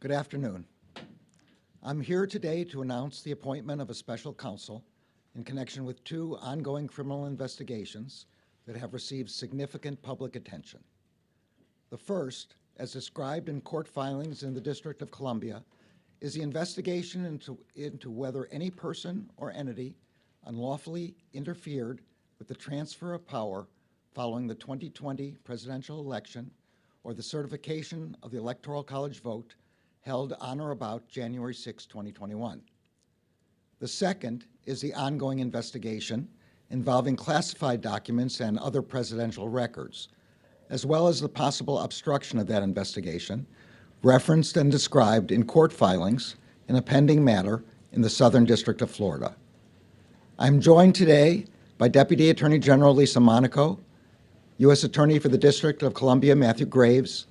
Good afternoon. I'm here today to announce the appointment of a special counsel in connection with two ongoing criminal investigations that have received significant public attention. The first, as described in court filings in the District of Columbia, is the investigation into whether any person or entity unlawfully interfered with the transfer of power following the 2020 presidential election or the certification of the Electoral College vote held on or about January 6, 2021. The second is the ongoing investigation involving classified documents and other presidential records, as well as the possible obstruction of that investigation, referenced and described in court filings in a pending matter in the Southern District of Florida. I'm joined today by Deputy Attorney General Lisa Monaco, U.S. Attorney for the District of Columbia Matthew Graves,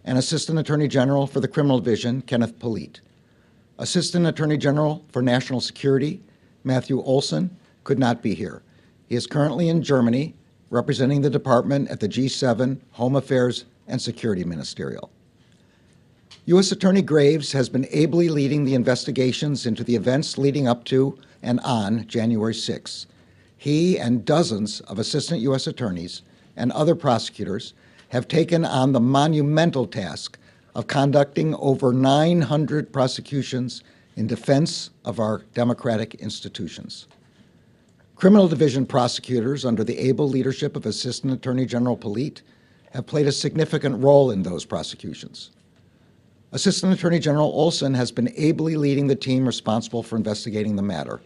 and Assistant Attorney General for the Criminal Division, Kenneth Polite. Assistant Attorney General for National Security, Matthew Olson, could not be here. He is currently in Germany, representing the department at the G7 Home Affairs and Security Ministerial. U.S. Attorney Graves has been ably leading the investigations into the events leading up to and on January 6. He and dozens of assistant U.S. attorneys and other prosecutors have taken on the monumental task of conducting over 900 prosecutions in defense of our democratic institutions. Criminal Division prosecutors, under the able leadership of Assistant Attorney General Polite, have played a significant role in those prosecutions. Assistant Attorney General Olson has been ably leading the team responsible for investigating the matter,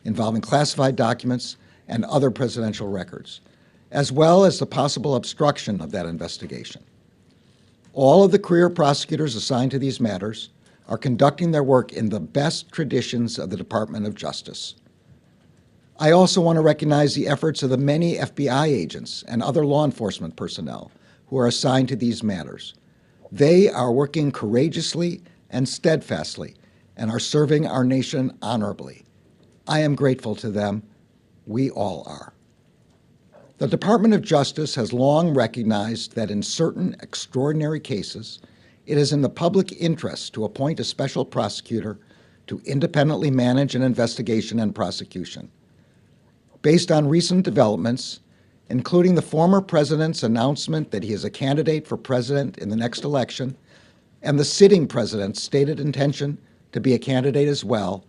involving classified documents and other presidential records, as well as the possible obstruction of that investigation. All of the career prosecutors assigned to these matters are conducting their work in the best traditions of the Department of Justice. I also want to recognize the efforts of the many FBI agents and other law enforcement personnel who are assigned to these matters. They are working courageously and steadfastly and are serving our nation honorably. I am grateful to them. We all are. The Department of Justice has long recognized that in certain extraordinary cases, it is in the public interest to appoint a special prosecutor to independently manage an investigation and prosecution. Based on recent developments, including the former president's announcement that he is a candidate for president in the next election, and the sitting president's stated intention to be a candidate as well,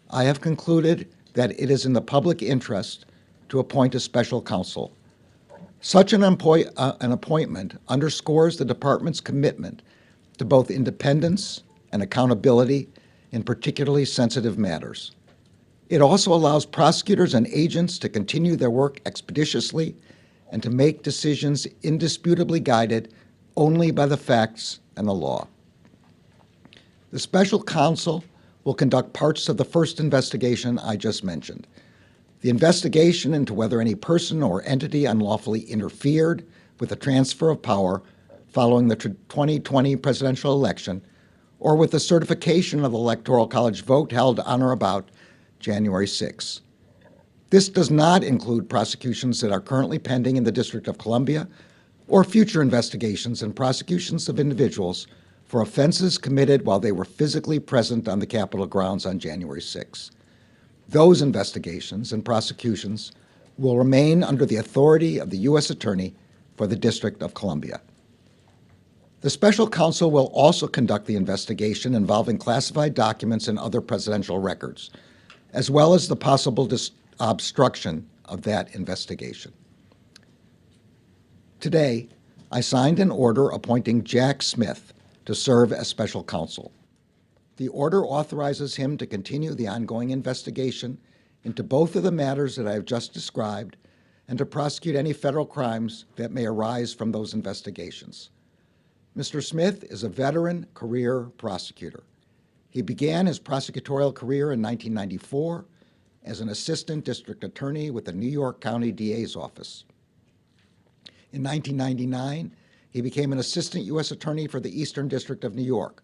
I have concluded that it is in the public interest to appoint a special counsel. Such an appointment underscores the department's commitment to both independence and accountability in particularly sensitive matters. It also allows prosecutors and agents to continue their work expeditiously and to make decisions indisputably guided only by the facts and the law. The special counsel will conduct parts of the first investigation I just mentioned. The investigation into whether any person or entity unlawfully interfered with the transfer of power following the 2020 presidential election or with the certification of the Electoral College vote held on or about January 6. This does not include prosecutions that are currently pending in the District of Columbia or future investigations and prosecutions of individuals for offenses committed while they were physically present on the Capitol grounds on January 6. Those investigations and prosecutions will remain under the authority of the U.S. Attorney for the District of Columbia. The special counsel will also conduct the investigation involving classified documents and other presidential records, as well as the possible obstruction of that investigation. Today, I signed an order appointing Jack Smith to serve as special counsel. The order authorizes him to continue the ongoing investigation into both of the matters that I have just described and to prosecute any federal crimes that may arise from those investigations. Mr. Smith is a veteran career prosecutor. He began his prosecutorial career in 1994 as an assistant district attorney with the New York County DA's office. In 1999, he became an assistant U.S. attorney for the Eastern District of New York,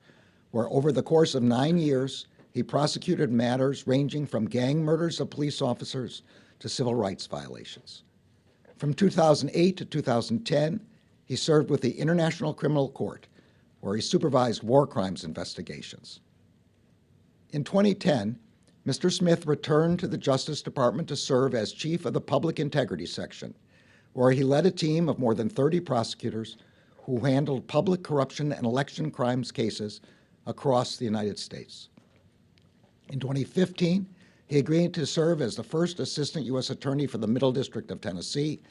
where over the course of 9 years, he prosecuted matters ranging from gang murders of police officers to civil rights violations. From 2008 to 2010, he served with the International Criminal Court, where he supervised war crimes investigations. In 2010, Mr. Smith returned to the Justice Department to serve as chief of the Public Integrity Section, where he led a team of more than 30 prosecutors who handled public corruption and election crimes cases across the United States. In 2015, he agreed to serve as the first Assistant U.S. Attorney for the Middle District of Tennessee,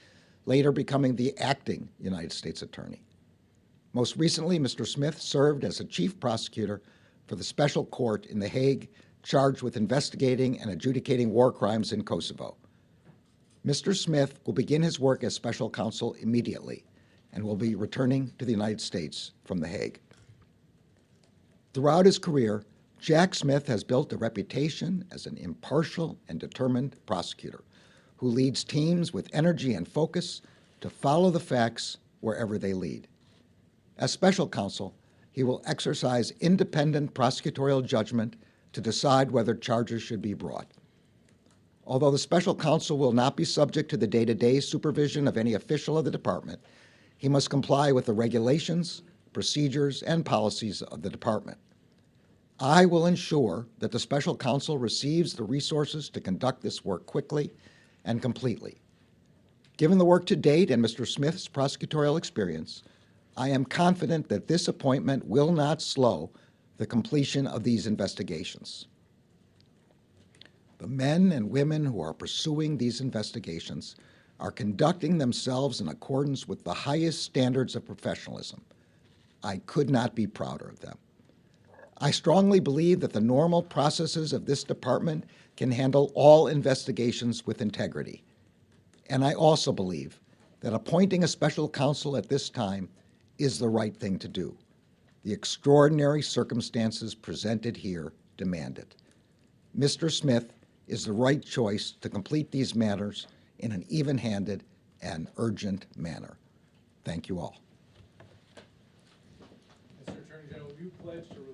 later becoming the acting United States Attorney. Most recently, Mr. Smith served as a chief prosecutor for the Special Court in The Hague, charged with investigating and adjudicating war crimes in Kosovo. Mr. Smith will begin his work as special counsel immediately and will be returning to the United States from The Hague. Throughout his career, Jack Smith has built a reputation as an impartial and determined prosecutor who leads teams with energy and focus to follow the facts wherever they lead. As special counsel, he will exercise independent prosecutorial judgment to decide whether charges should be brought. Although the special counsel will not be subject to the day-to-day supervision of any official of the department, he must comply with the regulations, procedures, and policies of the department. I will ensure that the special counsel receives the resources to conduct this work quickly and completely. Given the work to date and Mr. Smith's prosecutorial experience, I am confident that this appointment will not slow the completion of these investigations. The men and women who are pursuing these investigations are conducting themselves in accordance with the highest standards of professionalism. I could not be prouder of them. I strongly believe that the normal processes of this department can handle all investigations with integrity. And I also believe that appointing a special counsel at this time is the right thing to do. The extraordinary circumstances presented here demand it. Mr. Smith is the right choice to complete these matters in an even-handed and urgent manner. Thank you all. Mr. Attorney General, you pledge to